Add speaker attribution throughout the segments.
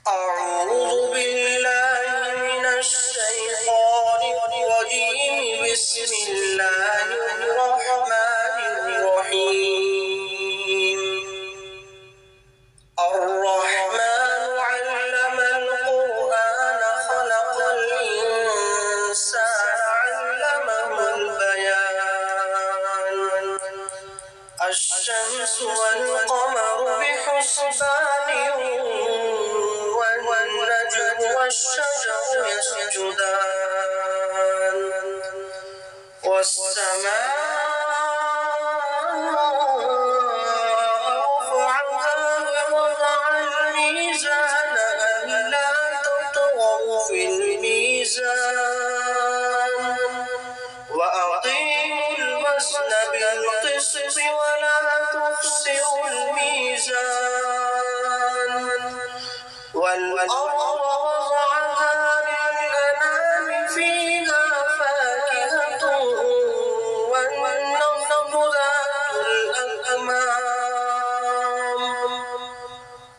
Speaker 1: أعوذ بالله من الشيطان الرجيم. بسم الله الرحمن الرحيم. الرحمن علم القرآن خلق الإنسان علمه البيان. الشمس والقمر بحسبان والنجم والشجر يسجدان والسماء رفعها ووضع الميزان ألا تطغوا في الميزان وأقيموا الوزن بالقسط ولا تخسروا الميزان والأرض وضعها للأنام فيها فاكهة والنخل ذات الأكمام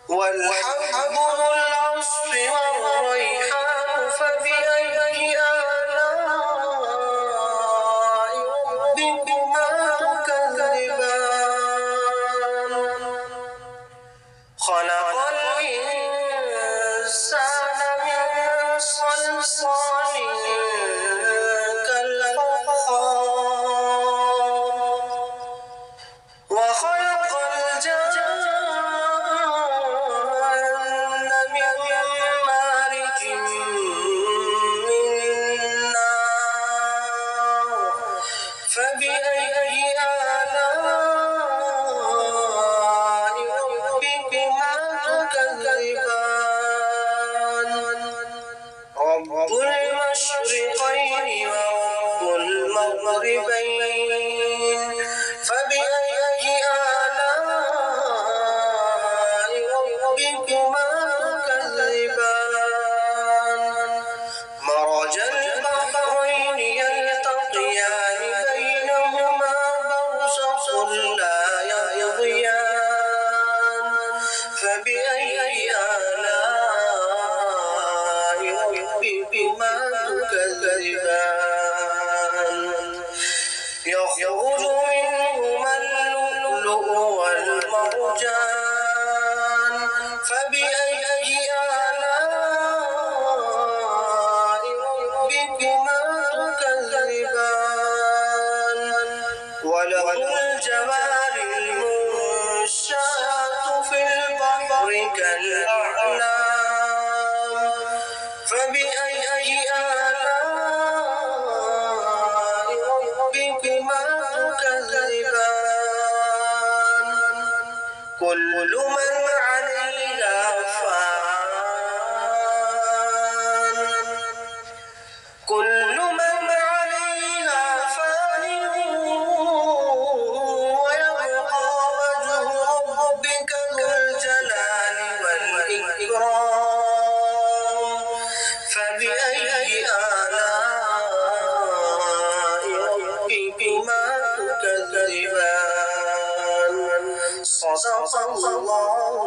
Speaker 1: والحب ذو العصف والريحان فبأي آلاء ربكما تكذبان خلق الإنسان من صلصال كالفخار وخلق الجن من مارج من نار فبأي آلاء ربكما تكذبان رب المشرقين ورب المغربين فبأي آلاء ربكما تكذبان مرج البحرين يلتقيان بينهما برزخ لا يبغيان فبأي آلاء ربكما تكذبان يخرج منهما اللؤلؤ والمرجان فبأي آلاء ربكما تكذبان وله الجوار المنشآت في البحر كالأعلام فبأي آلاء ربكما تكذبان كل من عليها فان كل من عليها فان ويبقى وجه ربك ذو الجلال والإكرام فبأي آلاء ربكما تكذبان صدق الله